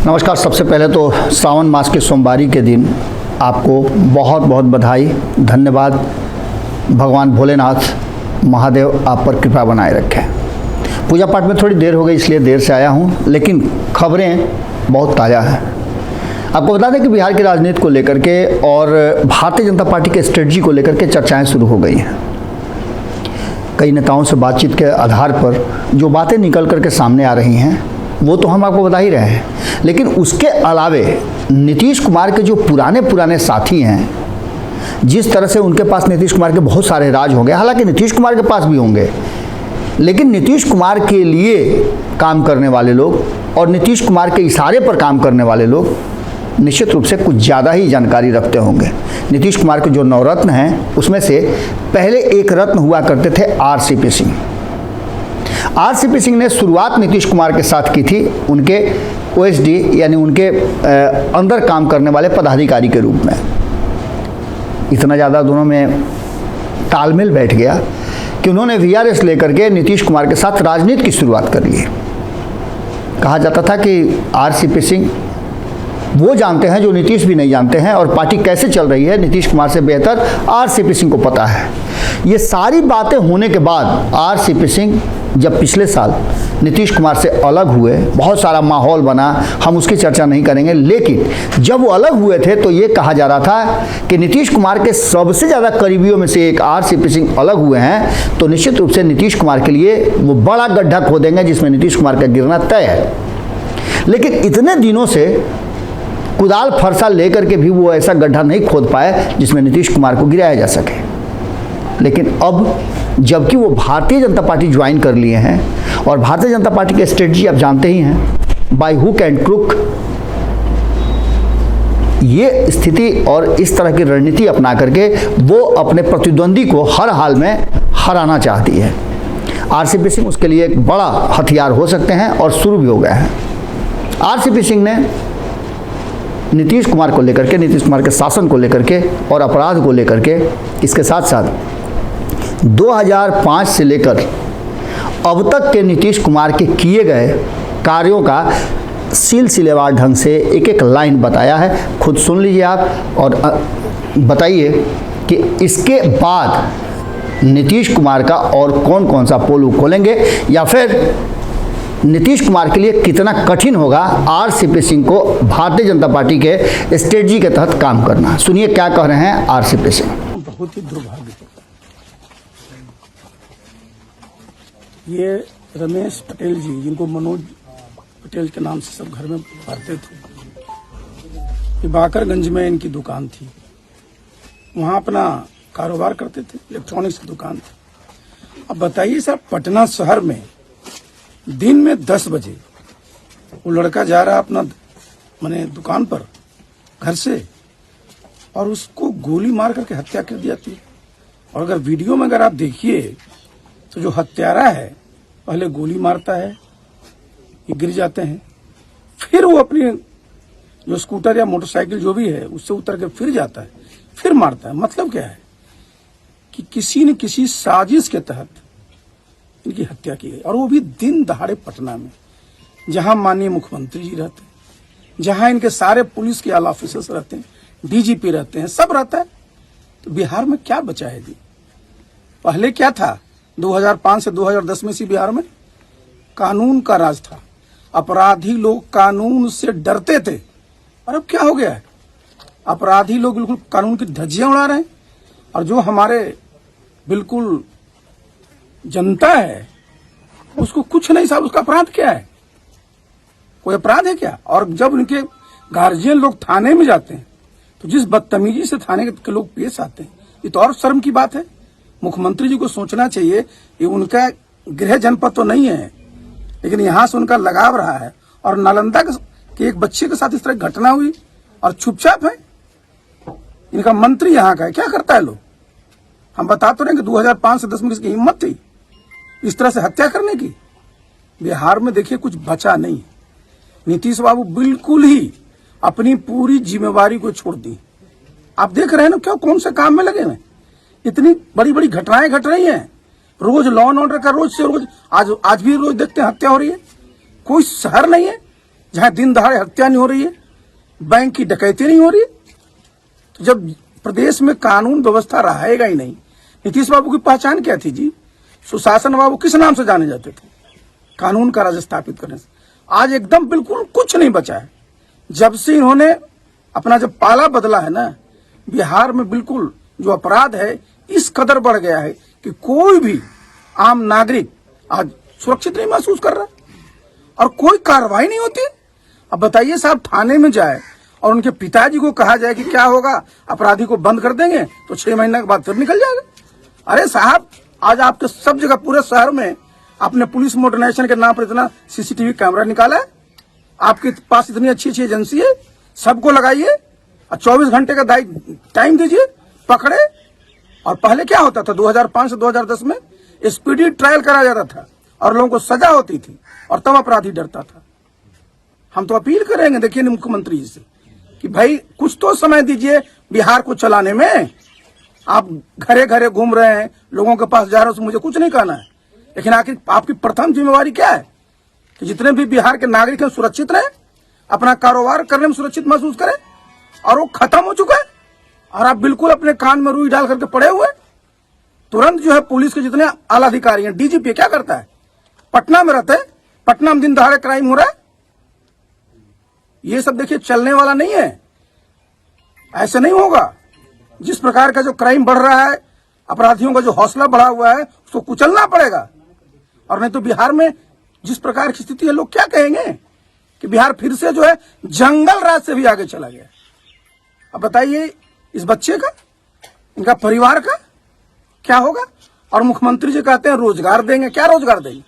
नमस्कार। सबसे पहले तो सावन मास के सोमवारी के दिन आपको बहुत बहुत बधाई, धन्यवाद। भगवान भोलेनाथ महादेव आप पर कृपा बनाए रखें। पूजा पाठ में थोड़ी देर हो गई इसलिए देर से आया हूँ, लेकिन खबरें बहुत ताज़ा हैं। आपको बता दें कि बिहार की राजनीति को लेकर के और भारतीय जनता पार्टी के स्ट्रेटजी को लेकर के चर्चाएं शुरू हो गई हैं। कई नेताओं से बातचीत के आधार पर जो बातें निकल करके सामने आ रही हैं वो तो हम आपको बता ही रहे हैं, लेकिन उसके अलावे नीतीश कुमार के जो पुराने साथी हैं, जिस तरह से उनके पास नीतीश कुमार के बहुत सारे राज होंगे, हालांकि नीतीश कुमार के पास भी होंगे, लेकिन नीतीश कुमार के लिए काम करने वाले लोग और नीतीश कुमार के इशारे पर काम करने वाले लोग निश्चित रूप से कुछ ज़्यादा ही जानकारी रखते होंगे। नीतीश कुमार के जो नवरत्न हैं उसमें से पहले एक रत्न हुआ करते थे आरसीपी सिंह। आरसीपी सिंह ने शुरुआत नीतीश कुमार के साथ की थी उनके ओएसडी यानी उनके अंदर काम करने वाले पदाधिकारी के रूप में। इतना ज़्यादा दोनों में तालमेल बैठ गया कि उन्होंने वीआरएस लेकर के नीतीश कुमार के साथ राजनीति की शुरुआत कर ली। कहा जाता था कि आरसीपी सिंह वो जानते हैं जो नीतीश भी नहीं जानते हैं, और पार्टी कैसे चल रही है नीतीश कुमार से बेहतर आरसीपी सिंह को पता है। ये सारी बातें होने के बाद आरसीपी सिंह जब पिछले साल नीतीश कुमार से अलग हुए, बहुत सारा माहौल बना, हम उसकी चर्चा नहीं करेंगे, लेकिन जब वो अलग हुए थे तो ये कहा जा रहा था कि नीतीश कुमार के सबसे ज़्यादा करीबियों में से एक आरसीपी सिंह अलग हुए हैं, तो निश्चित रूप से नीतीश कुमार के लिए वो बड़ा गड्ढा खोदेंगे जिसमें नीतीश कुमार का गिरना तय है। लेकिन इतने दिनों से कुदाल फरसा लेकर के भी वो ऐसा गड्ढा नहीं खोद पाए जिसमें नीतीश कुमार को गिराया जा सके। लेकिन अब जबकि वो भारतीय जनता पार्टी ज्वाइन कर लिए हैं, और भारतीय जनता पार्टी की स्ट्रेटजी आप जानते ही हैं, बाय हुक एंड क्रुक, ये स्थिति और इस तरह की रणनीति अपना करके वो अपने प्रतिद्वंदी को हर हाल में हराना चाहती है। आरसीपी सिंह उसके लिए एक बड़ा हथियार हो सकते हैं और शुरू भी हो गए हैं। आरसीपी सिंह ने नीतीश कुमार को लेकर के, नीतीश कुमार के शासन को लेकर के और अपराध को लेकर के, इसके साथ साथ 2005 से लेकर अब तक के नीतीश कुमार के किए गए कार्यों का सिलसिलेवार ढंग से एक एक लाइन बताया है। खुद सुन लीजिए आप और बताइए कि इसके बाद नीतीश कुमार का और कौन कौन सा पोल खोलेंगे, या फिर नीतीश कुमार के लिए कितना कठिन होगा आरसीपी सिंह को भारतीय जनता पार्टी के स्ट्रेटजी के तहत काम करना। सुनिए क्या कह रहे हैं आरसीपी सिंह। बहुत ही दुर्भाग्य, ये रमेश पटेल जी, जिनको मनोज पटेल के नाम से सब घर में भरते थे, ये बाकरगंज में इनकी दुकान थी, वहां अपना कारोबार करते थे, इलेक्ट्रॉनिक्स की दुकान थी। अब बताइए साहब, पटना शहर में दिन में 10 बजे वो लड़का जा रहा अपना माने दुकान पर घर से, और उसको गोली मार करके हत्या कर दी जाती है। और अगर वीडियो में अगर आप देखिए तो जो हत्यारा है पहले गोली मारता है, ये गिर जाते हैं, फिर वो अपनी जो स्कूटर या मोटरसाइकिल जो भी है उससे उतर के फिर जाता है, फिर मारता है। मतलब क्या है कि किसी न किसी साजिश के तहत इनकी हत्या की गई, और वो भी दिन दहाड़े पटना में, जहां माननीय मुख्यमंत्री जी रहते हैं, जहां इनके सारे पुलिस के आला ऑफिसर्स रहते हैं, डीजीपी रहते हैं, सब रहता है। तो बिहार में क्या बचा है जी? पहले क्या था? 2005 से 2010 में से बिहार में कानून का राज था, अपराधी लोग कानून से डरते थे। और अब क्या हो गया है? अपराधी लोग बिल्कुल कानून की धज्जियां उड़ा रहे हैं, और जो हमारे बिल्कुल जनता है उसको कुछ नहीं साहब। उसका अपराध क्या है? कोई अपराध है क्या? और जब उनके गार्जियन लोग थाने में जाते हैं तो जिस बदतमीजी से थाने के लोग पेश आते हैं, ये तो और शर्म की बात है। मुख्यमंत्री जी को सोचना चाहिए, ये उनका गृह जनपद तो नहीं है, लेकिन यहां से उनका लगाव रहा है, और नालंदा के एक बच्चे के साथ इस तरह घटना हुई और चुपचाप है। इनका मंत्री यहाँ का है, क्या करता है लोग? हम बता तो रहे कि 2005 से 10 में किसकी हिम्मत थी इस तरह से हत्या करने की? बिहार में देखिए कुछ बचा नहीं। नीतीश बाबू बिल्कुल ही अपनी पूरी जिम्मेवारी को छोड़ दी। आप देख रहे हैं ना, क्यों कौन से काम में लगे हुए? इतनी बड़ी बड़ी घटनाएं घट रही हैं, रोज लॉ एंड ऑर्डर का रोज से रोज, आज भी रोज देखते हैं हत्या हो रही है। कोई शहर नहीं है जहां दिन दहाड़े हत्या नहीं हो रही है, बैंक की डकैती नहीं हो रही है। तो जब प्रदेश में कानून व्यवस्था रहेगा ही नहीं, नीतीश बाबू की पहचान क्या थी जी? सुशासन बाबू किस नाम से जाने जाते थे? कानून का राज स्थापित करने से। आज एकदम बिल्कुल कुछ नहीं बचा है। जब से इन्होंने अपना जब पाला बदला है ना, बिहार में बिल्कुल जो अपराध है इस कदर बढ़ गया है कि कोई भी आम नागरिक आज सुरक्षित नहीं महसूस कर रहा और कोई कार्रवाई नहीं होती। अब बताइए साहब, थाने में जाए और उनके पिताजी को कहा जाए कि क्या होगा, अपराधी को बंद कर देंगे तो 6 महीने के बाद फिर निकल जाएगा। अरे साहब, आज आपके सब जगह पूरे शहर में आपने पुलिस मॉडर्नाइजेशन के नाम पर इतना सीसीटीवी कैमरा निकाला है। आपके पास इतनी अच्छी अच्छी एजेंसी है, सबको लगाइए और 24 घंटे का टाइम दीजिए, पकड़े। और पहले क्या होता था, 2005 से 2010 में स्पीडी ट्रायल कराया जाता था और लोगों को सजा होती थी और तब अपराधी डरता था। हम तो अपील करेंगे, देखिए मुख्यमंत्री जी से, कि भाई कुछ तो समय दीजिए बिहार को चलाने में। आप घरे घरे घूम रहे हैं, लोगों के पास जा रहे हो, मुझे कुछ नहीं कहना है, लेकिन आखिर आपकी प्रथम जिम्मेवारी क्या है कि जितने भी बिहार के नागरिक हैं सुरक्षित रहें, अपना कारोबार करने में सुरक्षित महसूस करें। और वो खत्म हो चुका है और आप बिल्कुल अपने कान में रुई डाल करके पड़े हुए। तुरंत जो है पुलिस के जितने आला अधिकारी हैं, डीजीपी क्या करता है, पटना में रहते हैं, पटना में दिन दहाड़े क्राइम हो रहा है। ये सब देखिए चलने वाला नहीं है, ऐसे नहीं होगा। जिस प्रकार का जो क्राइम बढ़ रहा है, अपराधियों का जो हौसला बढ़ा हुआ है, उसको कुचलना पड़ेगा। और नहीं तो बिहार में जिस प्रकार की स्थिति है, लोग क्या कहेंगे कि बिहार फिर से जो है जंगल राज से भी आगे चला गया। अब बताइए इस बच्चे का, इनका परिवार का क्या होगा? और मुख्यमंत्री जी कहते हैं रोजगार देंगे। क्या रोजगार देंगे?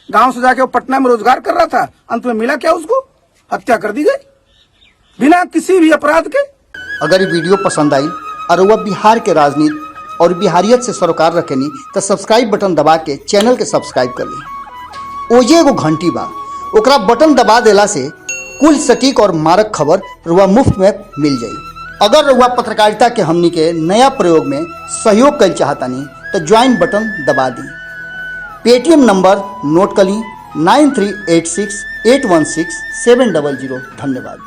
गांव से जाके वो पटना में रोजगार कर रहा था, अंत में मिला क्या उसको? हत्या कर दी गई बिना किसी भी अपराध के। अगर ये वीडियो पसंद आई और वह बिहार के राजनीति और बिहारियत से सरोकार रखेनी तो सब्सक्राइब बटन दबा के चैनल के सब्सक्राइब कर ली। ओजे एगो घंटी बा, ओकरा बटन दबा देला से कुल सटीक और मारक खबर रुआ मुफ्त में मिल जाई। अगर रुआ पत्रकारिता के हमनी के नया प्रयोग में सहयोग कर चाहतानी तो ज्वाइन बटन दबा दी। पेटीएम नंबर नोट कर ली 9386816700। धन्यवाद।